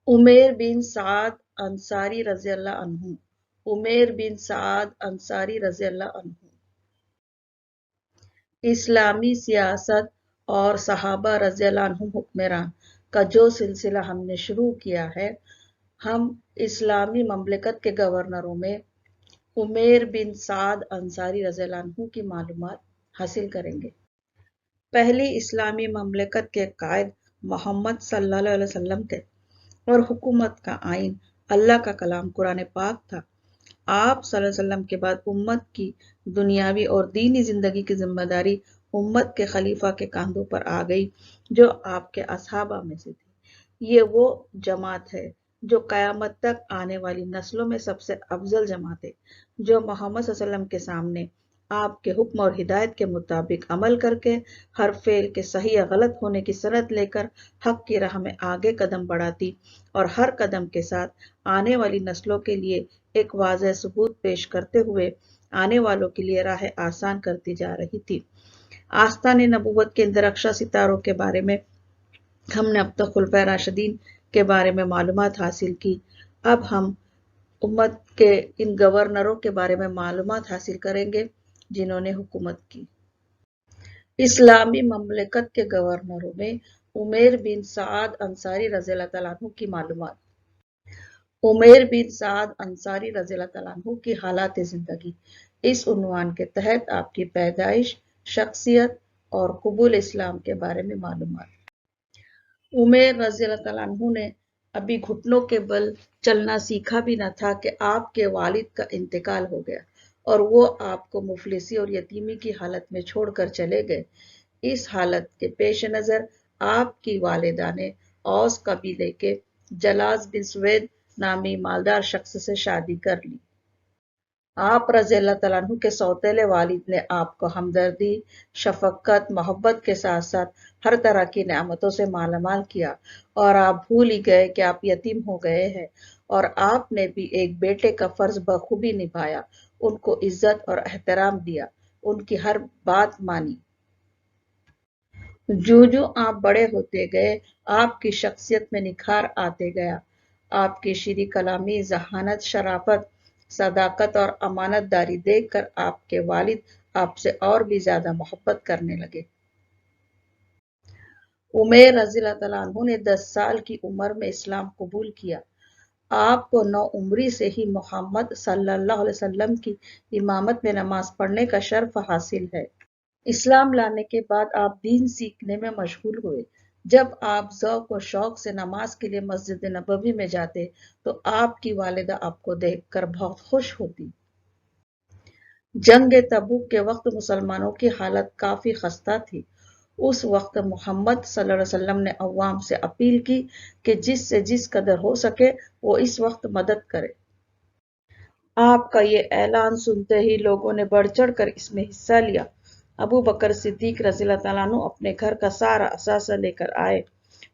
उमेर बिन साद अंसारी रजी अल्लाह अन्हु। उमेर बिन साद अंसारी रजी अल्लाह अन्हु। इस्लामी सियासत और सहाबा रजी अल्लाह अन्हुम हुक्मरान का जो सिलसिला हमने शुरू किया है, हम इस्लामी ममलिकत के गवर्नरों में उमेर बिन साद अंसारी रजी अल्लाह अन्हु की मालूमात हासिल करेंगे। पहली इस्लामी ममलिकत के कायद मोहम्मद सल्लल्लाहु अलैहि वसल्लम थे और हुकूमत का आइन अल्लाह का कलाम कुरान पाक था। आप सल्लल्लाहु अलैहि वसल्लम के बाद उम्मत की दुनियावी और दीनी जिंदगी की जिम्मेदारी उम्मत के खलीफा के कांधों पर आ गई जो आपके असहाबा में से थी। ये वो जमात है जो कयामत तक आने वाली नस्लों में सबसे अफजल जमात है, जो मोहम्मद सल्लल्लाहु अलैहि वसल्लम के सामने आपके हुक्म और हिदायत के मुताबिक अमल करके हर फेल के सही या गलत होने की सनद लेकर हक की राह में आगे कदम बढ़ाती और हर कदम के साथ आने वाली नस्लों के लिए एक वाज़ेह सबूत पेश करते हुए आने वालों के लिए राह आसान करती जा रही थी। आस्तान नबूवत के इन दरख्शा सितारों के बारे में हमने अब तक खुलफाए राशिदीन के बारे में मालूमात हासिल की। अब हम उम्मत के इन गवर्नरों के बारे में मालूमात हासिल करेंगे जिन्होंने हुकूमत की। इस्लामी ममलिकत के गवर्नरों में उमेर बिन साद अंसारी रज़ी अल्लाह तआला अन्हु की मालूमात। उमेर बिन साद अंसारी रज़ी अल्लाह तआला अन्हु की हालात ज़िंदगी। इस उन्वान के तहत आपकी पैदाइश, शख्सियत और कबूल इस्लाम के बारे में मालूमात। उमेर रज़ी अल्लाह तआला अन्हु ने अभी घुटनों के बल चलना सीखा भी न था कि आपके वालिद का इंतकाल हो गया और वो आपको मुफलिसी और यतीमी की हालत में छोड़कर चले गए। इस हालत के पेश नज़र आपकी वालिदा ने औस कबीले के जलास बिन सुवैद नामी मालदार शख्स से शादी कर ली। आप रज़ी अल्लाह तआला अन्हु के सौतेले वालिद ने आपको हमदर्दी, शफकत, मोहब्बत के साथ साथ हर तरह की नेमतों से मालामाल किया और आप भूल ही गए कि आप यतीम हो गए हैं और आपने भी एक बेटे का फर्ज बखूबी निभाया, उनको इज्जत और एहतराम दिया, उनकी हर बात मानी। जो आप बड़े होते गए, आपकी शख्सियत में निखार आते गया। आपकी शीरी कलामी, जहानत, शराफत, सदाकत और अमानतदारी देखकर आपके वालिद आपसे और भी ज्यादा मोहब्बत करने लगे। उमेर रज़ी अल्लाह तआला अन्हु ने 10 साल की उम्र में इस्लाम कबूल किया। आपको 9 उम्री से ही मोहम्मद सल्लल्लाहु अलैहि वसल्लम की इमामत में नमाज पढ़ने का शर्फ हासिल है। इस्लाम लाने के बाद आप दीन सीखने में मशगूल हुए। जब आप ज़ौक़ और शौक़ से नमाज के लिए मस्जिद नबवी में जाते तो आपकी वालिदा आपको देखकर बहुत खुश होती। जंग तबूक के वक्त मुसलमानों की हालत काफी खस्ता थी। उस वक्त मोहम्मद सल्लल्लाहु अलैहि वसल्लम ने अवाम से अपील की कि जिससे जिस कदर हो सके वो इस वक्त मदद करे। आपका ये ऐलान सुनते ही लोगों ने बढ़ चढ़ कर इसमें हिस्सा लिया। अबू बकर सिद्दीक रज़ी अल्लाह तआला अन्हु अपने घर का सारा असासा लेकर आए।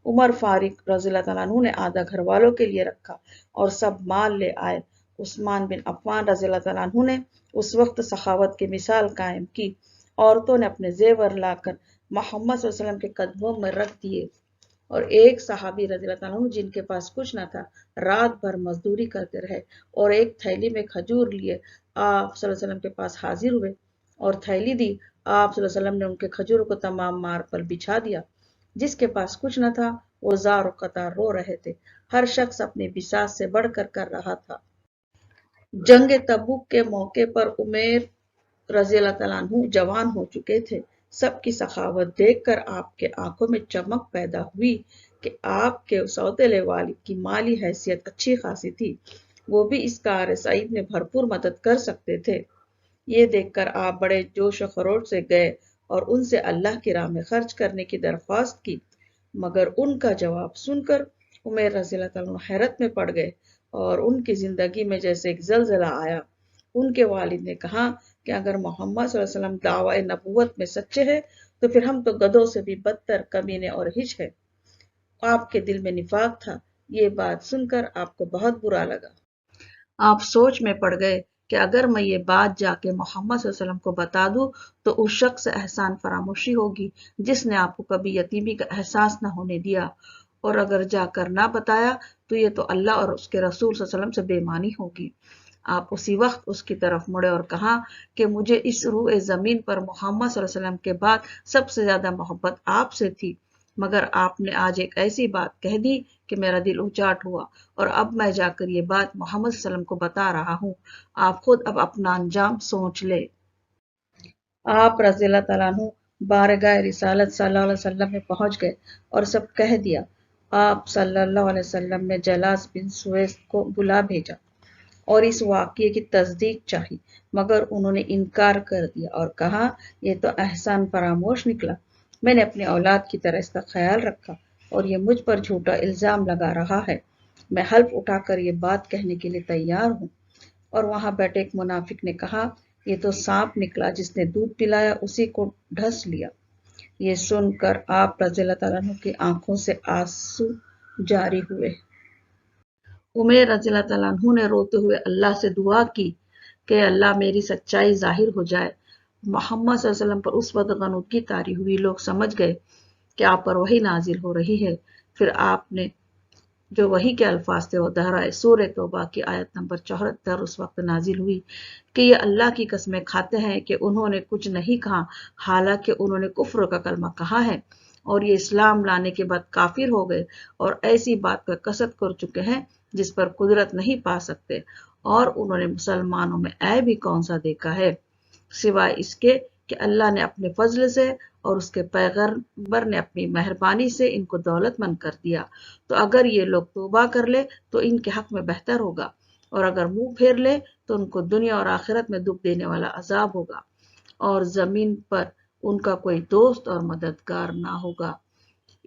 उमर फारूक रज़ी अल्लाह तआला अन्हु ने आधा घर वालों के लिए रखा और सब माल ले आए। उस्मान बिन अफ़्फ़ान रज़ी अल्लाह तआला अन्हु ने उस वक्त सखावत की मिसाल कायम की। औरतों ने अपने जेवर लाकर मोहम्मद सल्लल्लाहु अलैहि वसल्लम के कदमों में रख दिए और एक सहाबी रज़ी अल्लाह तआला अन्हु जिनके पास कुछ न था, रात भर मजदूरी करते रहे और एक थैली में खजूर लिए आप सल्लल्लाहु अलैहि वसल्लम के पास हाजिर हुए और थैली दी। आप सल्लल्लाहु अलैहि वसल्लम ने उनके खजूरों को तमाम मार पर बिछा दिया। जिसके पास कुछ न था वो जार और कतार रो रहे थे। हर शख्स अपनी बिसात से बढ़कर कर रहा था। जंग तबूक के मौके पर उमेर रज़ी अल्लाह तआला अन्हु जवान हो चुके थे। सबकी सखावत देखकर आपके आंखों में चमक पैदा हुई कि आपके सौतेले वालिद की माली हैसियत अच्छी खासी थी, वो भी इस कार सईद में भरपूर मदद कर सकते थे। ये देखकर आप बड़े जोश खरोश से गए और उनसे अल्लाह की राह में खर्च करने की दरख्वास्त की, मगर उनका जवाब सुनकर उमेर रज़ी अल्लाह तआला अन्हु हैरत में पड़ गए और उनकी जिंदगी में जैसे एक जलजला आया। उनके वालिद ने कहा कि अगर मोहम्मद सल्लल्लाहु अलैहि वसल्लम दावा नबूवत में सच्चे हैं तो फिर हम तो गधों से भी बदतर, कमीने और हिच है। आपके दिल में निफाक था। ये बात सुनकर आपको बहुत बुरा लगा। आप सोच में पड़ गए कि अगर मैं ये बात जाके मोहम्मद सल्लल्लाहु अलैहि वसल्लम को बता दूं तो उस शख्स से एहसान फरामोशी होगी जिसने आपको कभी यतीमी का एहसास न होने दिया اور اگر جا کر نہ بتایا تو یہ تو اللہ اور اس کے رسول صلی اللہ علیہ وسلم سے بےمانی ہوگی۔ آپ اسی وقت اس کی طرف مڑے اور کہا کہ مجھے اس روئے زمین پر محمد صلی اللہ علیہ وسلم کے بعد سب سے زیادہ محبت آپ سے تھی، مگر آپ نے آج ایک ایسی بات کہہ دی کہ میرا دل اچاٹ ہوا، اور اب میں جا کر یہ بات محمد صلی اللہ علیہ وسلم کو بتا رہا ہوں۔ آپ خود اب اپنا انجام سوچ لے۔ آپ رضی اللہ تعالیٰ عنہ بارگاہ رسالت صلی اللہ علیہ وسلم میں پہنچ گئے اور سب کہہ دیا۔ آپ صلی اللہ علیہ وسلم نے جلاس بن سویس کو بلا بھیجا اور اس واقعے کی تصدیق چاہی، مگر انہوں نے انکار کر دیا اور کہا یہ تو احسان فراموش نکلا، میں نے اپنی اولاد کی طرح اس کا خیال رکھا اور یہ مجھ پر جھوٹا الزام لگا رہا ہے، میں حلف اٹھا کر یہ بات کہنے کے لیے تیار ہوں۔ اور وہاں بیٹھے ایک منافق نے کہا یہ تو سانپ نکلا، جس نے دودھ پلایا اسی کو ڈھس لیا۔ یہ سن کر آپ رضی اللہ تعالیٰ عنہ کی آنکھوں سے آنسو جاری ہوئے۔ عمیر رضی اللہ تعالیٰ عنہ نے روتے ہوئے اللہ سے دعا کی کہ اللہ میری سچائی ظاہر ہو جائے۔ محمد صلی اللہ علیہ وسلم پر اس وقت غنودگی طاری ہوئی، لوگ سمجھ گئے کہ آپ پر وحی نازل ہو رہی ہے۔ پھر آپ نے جو وحی کے الفاظ تھے وہ دہرائے سورہ توبہ کی آیت نمبر 74 اس وقت نازل ہوئی کہ یہ اللہ کی قسمیں کھاتے ہیں کہ انہوں نے کچھ نہیں کہا، حالانکہ انہوں نے کفر کا کلمہ کہا ہے اور یہ اسلام لانے کے بعد کافر ہو گئے اور ایسی بات کا قصد کر چکے ہیں جس پر قدرت نہیں پا سکتے، اور انہوں نے مسلمانوں میں عیب بھی کون سا دیکھا ہے سوائے اس کے کہ اللہ نے اپنے فضل سے اور اس کے پیغمبر نے اپنی مہربانی سے ان کو دولت مند کر دیا، تو اگر یہ لوگ توبہ کر لے تو ان کے حق میں بہتر ہوگا، اور اگر منہ پھیر لے تو ان کو دنیا اور آخرت میں دکھ دینے والا عذاب ہوگا، اور زمین پر ان کا کوئی دوست اور مددگار نہ ہوگا۔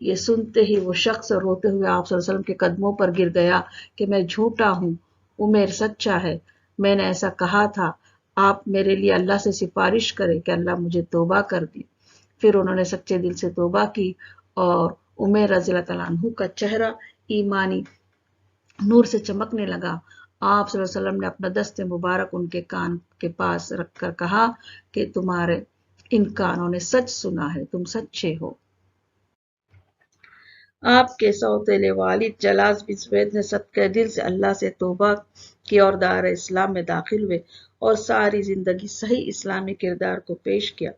یہ سنتے ہی وہ شخص روتے ہوئے آپ صلی اللہ علیہ وسلم کے قدموں پر گر گیا کہ میں جھوٹا ہوں، عمیر سچا ہے، میں نے ایسا کہا تھا، آپ میرے لیے اللہ سے سفارش کرے کہ اللہ مجھے توبہ کر دے۔ پھر انہوں نے سچے دل سے توبہ کی اور عمیر رضی اللہ تعالیٰ عنہ کا چہرہ ایمانی نور سے چمکنے لگا۔ آپ صلی اللہ علیہ وسلم نے اپنا دست مبارک ان کے کان کے پاس رکھ کر کہا کہ تمہارے ان کانوں نے سچ سنا ہے، تم سچے ہو۔ آپ کے سوتیلے والد جلاس بن سوید نے صدقہ دل سے اللہ سے توبہ کی اور دار اسلام میں داخل ہوئے اور ساری زندگی صحیح اسلامی کردار کو پیش کیا۔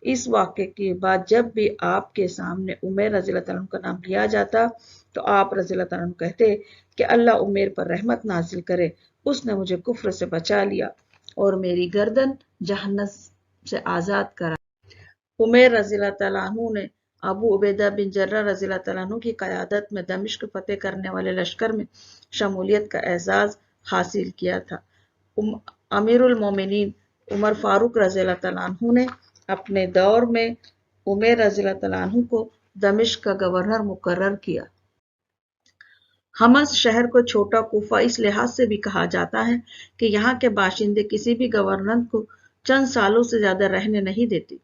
اس واقعے کے بعد جب بھی آپ کے سامنے عمیر رضی اللہ تعالیٰ عنہ کا نام لیا جاتا تو آپ رضی اللہ تعالیٰ عنہ کہتے کہ اللہ عمیر پر رحمت نازل کرے، اس نے مجھے کفر سے بچا لیا اور میری گردن جہنم سے آزاد کرا۔ عمیر رضی اللہ تعالیٰ عنہ نے ابو عبیدہ بن جرہ رضی اللہ تعالیٰ عنہ کی قیادت میں دمشق فتح کرنے والے لشکر میں شمولیت کا اعزاز حاصل کیا تھا۔ امیر المومنین عمر فاروق رضی اللہ تعالیٰ عنہ نے اپنے دور میں عمیر رضی اللہ تعالیٰ عنہ کو دمشق کا گورنر مقرر کیا۔ حمص شہر کو چھوٹا کوفہ اس لحاظ سے بھی کہا جاتا ہے کہ یہاں کے باشندے کسی بھی گورنر کو چند سالوں سے زیادہ رہنے نہیں دیتے۔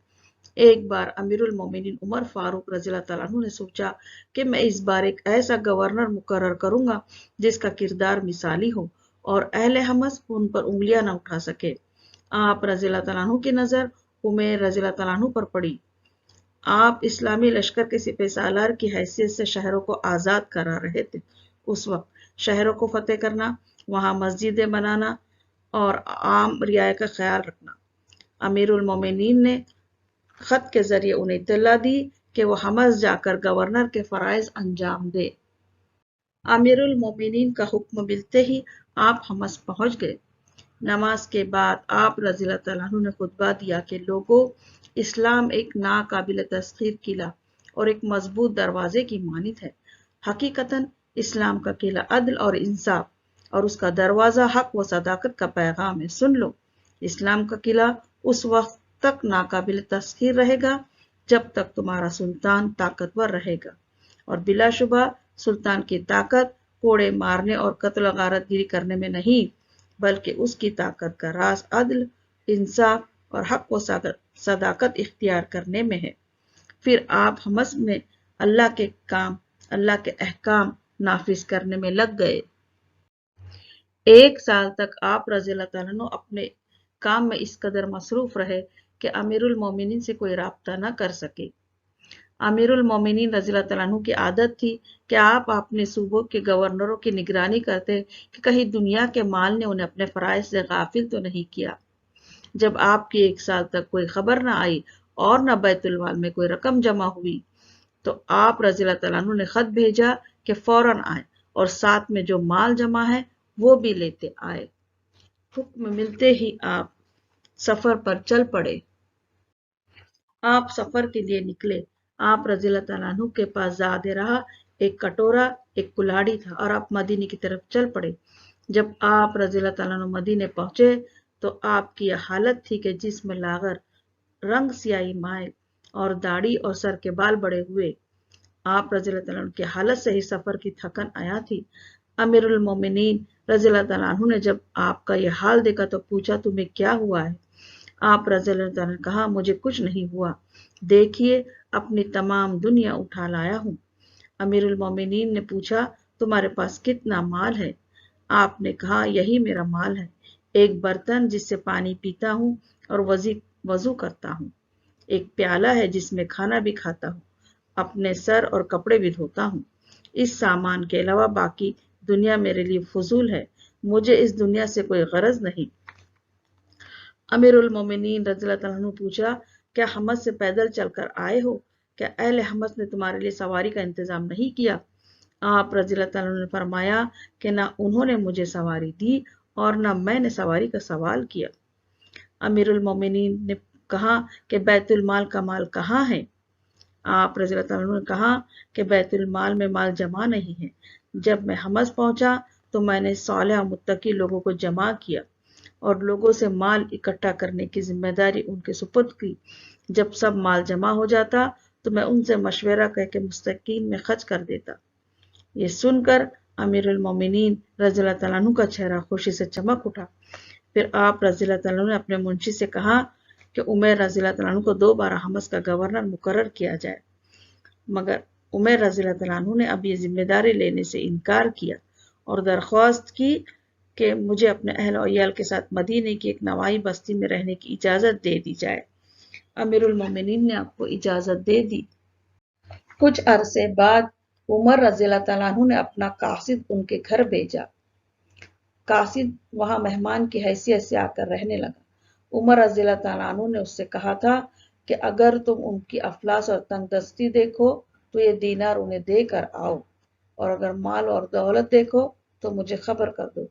ایک بار امیر المومنین عمر فاروق رضی اللہ تعالیٰ عنہ نے سوچا کہ میں اس بار ایک ایسا گورنر مقرر کروں گا جس کا کردار مثالی ہو اور اہل حمص ان پر انگلیاں نہ اٹھا سکے۔ آپ رضی اللہ تعالیٰ عنہ کی نظر عمیر رضی اللہ تعالیٰ عنہ پر پڑی۔ آپ اسلامی لشکر کے سپہ سالار کی حیثیت سے شہروں کو آزاد کرا رہے تھے۔ اس وقت شہروں کو فتح کرنا، وہاں مسجدیں بنانا اور عام رعایا کا خیال رکھنا۔ امیر المومنین نے خط کے ذریعے انہیں اطلاع دی کہ وہ حمص جا کر گورنر کے فرائض انجام دے۔ امیر المومنین کا حکم ملتے ہی آپ حمص پہنچ گئے۔ نماز کے بعد آپ رضی اللہ تعالیٰ عنہ نے خطبہ دیا کہ لوگوں، اسلام ایک ناقابل تسخیر قلعہ اور ایک مضبوط دروازے کی مانند ہے۔ حقیقتاً اسلام کا قلعہ عدل اور انصاف اور اس کا دروازہ حق و صداقت کا پیغام ہے۔ سن لو، اسلام کا قلعہ اس وقت تک ناقابل تسخیر رہے گا جب تک تمہارا سلطان طاقتور رہے گا، اور بلا شبہ سلطان کی طاقت کوڑے مارنے اور قتل و غارت گیری کرنے میں نہیں، بلکہ اس کی طاقت کا راز عدل، انصاف اور حق و صداقت اختیار کرنے میں ہے۔ پھر آپ حمص میں اللہ کے کام، اللہ کے احکام نافذ کرنے میں لگ گئے۔ 1 سال تک آپ رضی اللہ تعالیٰ عنہ اپنے کام میں اس قدر مصروف رہے کہ امیر المومنین سے کوئی رابطہ نہ کر سکے۔ अमीरुल मोमिनीन रज़ियल्लाहु तआला अन्हु की आदत थी कि आप अपने सूबों के गवर्नरों की निगरानी करते कि कहीं दुनिया के माल ने उन्हें अपने फराइज से गाफिल तो नहीं किया। जब आपकी 1 साल तक कोई खबर न आई और न बैतुल माल में कोई रकम जमा हुई, तो आप रज़ियल्लाहु तआला अन्हु ने खत भेजा कि फौरन आए और साथ में जो माल जमा है वो भी लेते आए। हुक्म मिलते ही आप सफर पर चल पड़े। आप सफर के लिए निकले। आप रज़ियल्लाहु तआला अन्हु के पास ज़ादे रहा एक कटोरा, एक कुल्हाड़ी था और आप मदीने की तरफ चल पड़े। जब आप रज़ियल्लाहु तआला अन्हु मदीने पहुंचे तो आपकी यह हालत थी कि जिस्म लागर, रंग सियाही माइल और दाढ़ी और सर के बाल बड़े हुए। आप रज़ियल्लाहु तआला अन्हु की हालत से ही सफर की थकन आया थी। अमीरुल मोमिनीन रज़ियल्लाहु तआला अन्हु ने जब आपका यह हाल देखा तो पूछा, तुम्हें क्या हुआ है? आप रज़ियल्लाहु तआला ने कहा, मुझे कुछ नहीं हुआ, देखिए अपनी तमाम दुनिया उठा लाया हूँ। अमीरुल मोमिनीन ने पूछा, तुम्हारे पास कितना माल है? आपने कहा, यही मेरा माल है, एक बर्तन जिससे पानी पीता हूँ और वजू करता हूँ, एक प्याला है जिसमें खाना भी खाता हूँ, अपने सर और कपड़े भी धोता हूँ। इस सामान के अलावा बाकी दुनिया मेरे लिए फजूल है, मुझे इस दुनिया से कोई गरज नहीं। अमीरुल मोमिनीन रज़ियल्लाहु तआला अन्हु पूछा, क्या हमस से पैदल चलकर आए हो? क्या अहले हमस ने तुम्हारे लिए सवारी का इंतजाम नहीं किया? आप रज़ियल्लाहु तआला अन्हु ने फरमाया कि ना उन्होंने मुझे सवारी दी और ना मैंने सवारी का सवाल किया। अमीरुल मोमिनीन ने कहा कि बैतुल माल का माल कहाँ है? आप रज़ियल्लाहु तआला अन्हु ने कहा कि बैतुल माल में माल जमा नहीं है। जब मैं हमस पहुंचा तो मैंने सालेह और मुत्तकी लोगों को जमा किया और लोगों से माल इकट्ठा करने की जिम्मेदारी उनके सुपुर्द की। जब सब माल जमा हो जाता तो मैं उनसे मशवरा करके मुस्तकीन में खर्च कर देता। ये सुनकर अमीरुल मोमिनीन रज़ियल्लाहु तआला अन्हु का चेहरा खुशी से चमक उठा। फिर आप रज़ियल्लाहु तआला अन्हु ने अपने मुंशी से कहा कि उमर रज़ियल्लाहु तआला अन्हु को दोबारा हमस का गवर्नर मुकर्रर किया जाए, मगर उमर रज़ियल्लाहु तआला अन्हु ने अब ये जिम्मेदारी लेने से इनकार किया और दरख्वास्त की कि मुझे अपने अहल और इयाल के साथ मदीने की एक नवाई बस्ती में रहने की इजाजत दे दी जाए। अमीरुल मोमिनीन ने आपको इजाजत दे दी। कुछ अरसे बाद उमर रज़ियल्लाहु तआला अन्हु ने अपना कासिद उनके घर भेजा। कासिद वहां मेहमान की हैसियत से आकर रहने लगा। उमर रज़ियल्लाहु तआला अन्हु ने उससे कहा था कि अगर तुम उनकी अफलास और तंगदस्ती देखो तो ये दीनार उन्हें देकर आओ, और अगर माल और दौलत देखो तो मुझे खबर कर दो।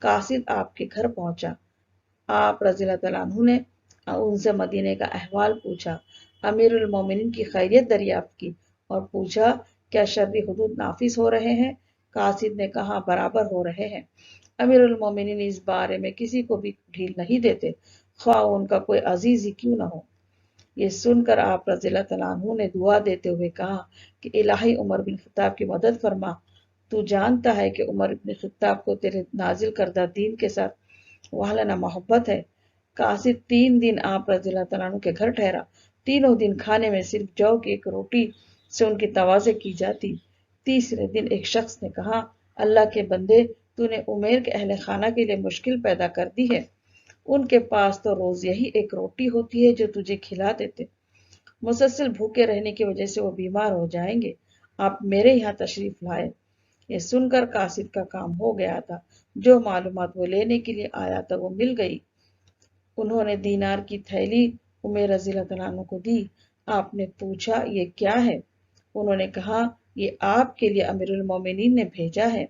कासिद आपके घर पहुंचा। आप रज़ियल्लाहु तआला अन्हु ने उनसे मदीने का अहवाल पूछा, अमीरुल मोमिनीन की खैरियत दरियाफ्त की और पूछा, क्या शर्री हुदूद नाफिज हो रहे हैं? कासिद ने कहा, बराबर हो रहे हैं। अमीरुल मोमिनीन इस बारे में किसी को भी ढील नहीं देते, ख्वाह उनका कोई अजीज ही क्यों न हो। ये सुनकर आप रज़ियल्लाहु तआला अन्हु ने दुआ देते हुए कहा कि इलाही उमर बिन खत्ताब की मदद फरमा। तू जानता है कि उमर बिन खत्ताब को तेरे नाजिल करदा दीन के साथ वाहलाना मोहब्बत है। कासिद 3 दिन आप रज़ियल्लाहु तआला अन्हु के घर ठहरा। तीनों दिन खाने में सिर्फ जौ की एक रोटी से उनकी तवाज़े की जाती। तीसरे दिन एक शख्स ने कहा, अल्लाह के बंदे, तूने उमर के अहले खाना के लिए मुश्किल पैदा कर दी है। उनके पास तो रोज यही एक रोटी होती है जो तुझे खिला देते। मुसलसल भूखे रहने की वजह से वो बीमार हो जाएंगे। आप मेरे यहाँ तशरीफ लाए। ये सुनकर कासिद का काम हो गया था। जो मालूमात वो लेने के लिए आया था वो मिल गई। उन्होंने दीनार की थैली उमर रज़ियल्लाहु तआला अन्हु को दी। आपने पूछा, ये क्या है? उन्होंने कहा, ये आपके लिए अमीरुल मोमिनीन ने भेजा है।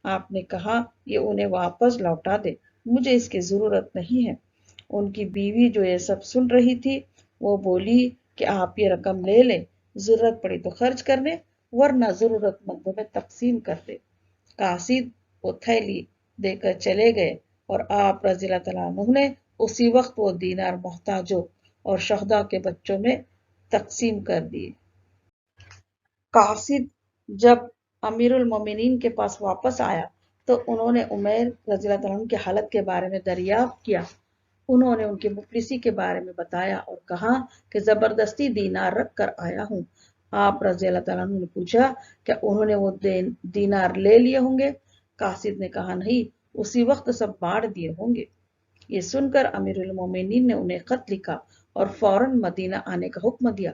आपने कहा, ये उन्हें वापस लौटा दे, मुझे इसकी जरूरत नहीं है। उनकी बीवी जो ये सब सुन रही थी वो बोली कि आप ये रकम ले लें, जरूरत पड़ी तो खर्च करने, वरना जरूरतमंदों में तकसीम कर दे। कासिद वो थैली देकर चले गए और आप रज़ियल्लाहु तआला अन्हु ने उसी वक्त वो दीनार मोहताजों और शहदा के बच्चों में तकसीम कर दिए। कासिद जब अमीरुल मोमिनीन के पास वापस आया तो उन्होंने उमर रज़ियल्लाहु तआला अन्हु की हालत के बारे में दरियाफ्त किया। उन्होंने उनकी मुफलिसी के बारे में बताया और कहा कि जबरदस्ती दीनार रख कर आया हूँ। आप रज़ियल्लाहु तआला अन्हु ने पूछा, क्या उन्होंने वो दीनार ले लिए होंगे? कासिद ने कहा, नहीं, उसी वक्त सब बांट दिए होंगे। ये सुनकर अमीरुल मोमिनीन ने उन्हें खत लिखा और फौरन मदीना आने का हुक्म दिया।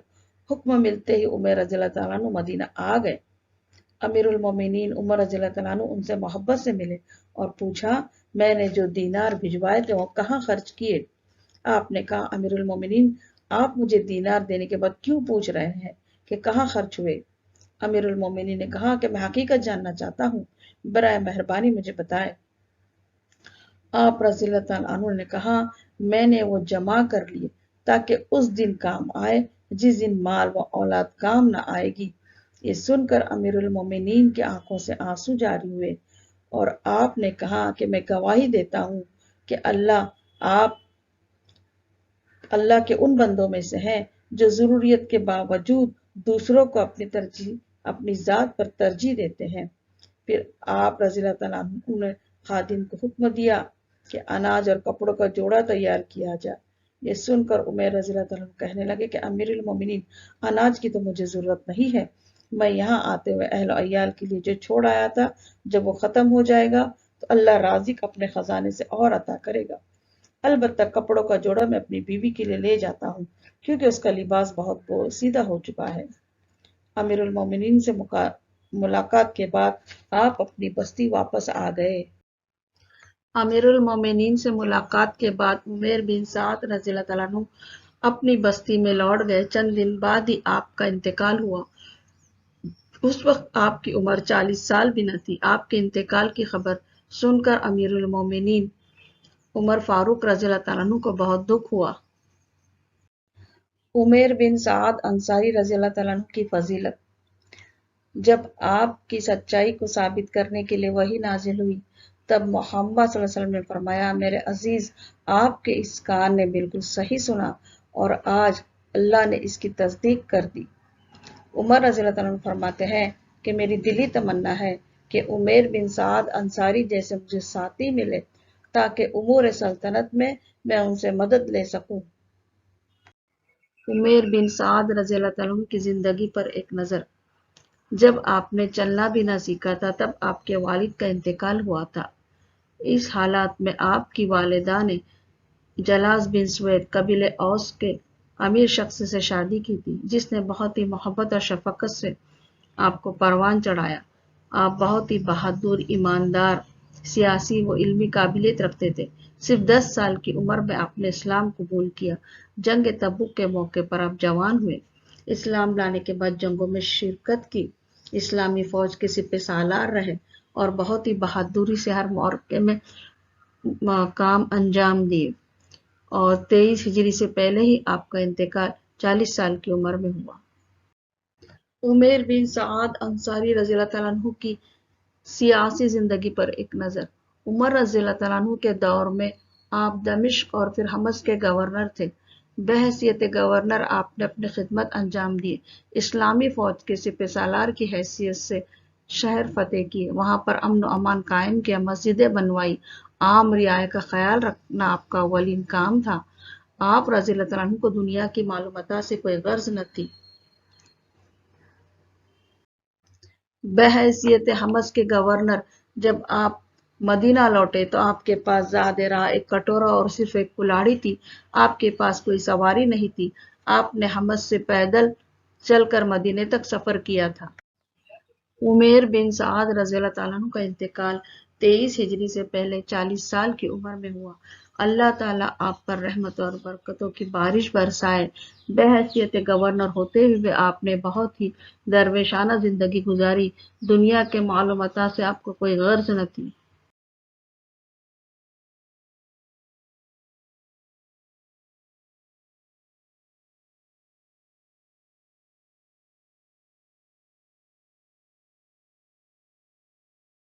हुक्म मिलते ही उमर रज़ी अल्लाह तआला अन्हु मदीना आ गए। अमीरुल मोमिनीन उमर रज़ी अल्लाह तआला अन्हु उनसे मोहब्बत से मिले और पूछा, मैंने जो दीनार भिजवाए थे वो कहाँ खर्च किए? आपने कहा, अमीरुल मोमिनीन, आप मुझे दीनार देने के बाद क्यों पूछ रहे हैं कि कहाँ खर्च हुए? अमीरुल मोमिनीन ने कहा कि मैं हकीकत जानना चाहता हूँ, बराए मेहरबानी मुझे बताएं। आप रज़ियल्लाहु अन्हु ने कहा, मैंने वो जमा कर लिए ताकि उस दिन काम आए जिस दिन माल व औलाद काम न आएगी। ये सुनकर अमीरुल मोमिनीन की आंखों से आंसू जारी हुए और आपने कहा कि मैं गवाही देता हूँ कि आप अल्लाह के उन बंदों में से हैं जो जरूरियत के बावजूद दूसरों को अपनी जात पर तरजीह देते हैं। फिर आप रज़ियल्लाहु अन्हु ने खादिम को हुक्म दिया कि अनाज और कपड़ों का जोड़ा तैयार किया जाए। ये सुनकर उमर रज़ियल्लाहु अन्हु कहने लगे कि अमीरुल मोमिनीन, अनाज की तो मुझे जरूरत नहीं है। मैं यहाँ आते हुए अहल अयाल के लिए जो छोड़ आया था, जब वो खत्म हो जाएगा तो अल्लाह राज़िक अपने खजाने से और अता करेगा। अलबत्ता कपड़ों का जोड़ा मैं अपनी बीवी के लिए ले जाता हूँ क्योंकि उसका लिबास बहुत बोसीदा हो चुका है। अमीरुल मोमिनीन से मुलाकात के बाद आप अपनी बस्ती वापस आ गए। अमीरुल मोमिनीन से मुलाकात के बाद उमर बिन साद रज़ियल्लाहु तआला अन्हु अपनी बस्ती में लौट गए। चंद दिन बाद ही आपका इंतकाल हुआ। उस वक्त आपकी उम्र 40 साल भी न थी। आपके इंतकाल की खबर सुनकर अमीरुल मोमिनीन उमर फारूक रज़ियल्लाहु तआला अन्हु को बहुत दुख हुआ। उमर बिन साद अंसारी रज़ियल्लाहु तआला अन्हु की फजीलत। जब आपकी सच्चाई को साबित करने के लिए वही नाजिल हुई, तब मोहम्मद सल्लल्लाहु अलैहि वसल्लम ने फरमाया, मेरे अजीज, आपके इस कान ने बिल्कुल सही सुना और आज अल्लाह ने इसकी तस्दीक कर दी। उमर रज़ियल्लाहु अन्हु फरमाते हैं कि मेरी दिली तमन्ना है कि उमर बिन साद अंसारी जैसे मुझे साथी मिले ताकि उमूर सल्तनत में मैं उनसे मदद ले सकूं। उमर बिन साद रज़ियल्लाहु अन्हु की जिंदगी पर एक नजर। जब आपने चलना भी न सीखा था तब आपके वालिद का इंतकाल हुआ था। इस हालात में आपकी वालिदा ने जलास बिन सुवैद कबीले औस के अमीर शख्स से शादी की थी, जिसने बहुत ही मोहब्बत और शफकत से आपको परवान चढ़ाया। आप बहुत ही बहादुर, ईमानदार, सियासी व इल्मी काबिलियत रखते थे। सिर्फ 10 साल की उम्र में आपने इस्लाम कबूल किया। जंग तबुक के मौके पर आप जवान हुए। इस्लाम लाने के बाद जंगों में शिरकत की, इस्लामी फौज के सिपह सालार रहे और बहुत ही बहादुरी से हर मौके में काम अंजाम दिए। और 23 हिजरी से पहले ही आपका इंतकाल 40 साल की उम्र में हुआ। उमर बिन साद अंसारी रज़ियल्लाहु तआला अन्हु की सियासी जिंदगी पर एक नजर। उमर रज़ियल्लाहु तआला अन्हु के दौर में आप दमिश्क और फिर हमस के गवर्नर थे। बहैसियत गवर्नर आपने अपनी खिदमत अंजाम दी, इस्लामी फौज के सिपह सालार की हैसियत से शहर फतेह किए, वहां पर अमन अमान कायम किया, मस्जिदें बनवाई, आम रियाया का ख्याल रखना आपका अव्वलीन काम था। आप रज़ियल्लाहु तआला अन्हु को दुनिया की मालूमात से कोई गर्ज न थी। बहैसियत हमस के गवर्नर जब आप मदीना लौटे तो आपके पास ज़ादे राह एक कटोरा और सिर्फ एक कुल्हाड़ी थी। आपके पास कोई सवारी नहीं थी। आपने हमस से पैदल चलकर मदीने तक सफर किया था। उमर बिन साद रज़ियल्लाहु तआला अन्हु का इंतकाल 23 हिजरी से पहले 40 साल की उम्र में हुआ। अल्लाह ताला आप पर रहमत और बरकतों की बारिश बरसाए। बहैसियत गवर्नर होते हुए आपने बहुत ही दरवेशाना जिंदगी गुजारी। दुनिया के मालूमात से आपको कोई गर्ज न थी।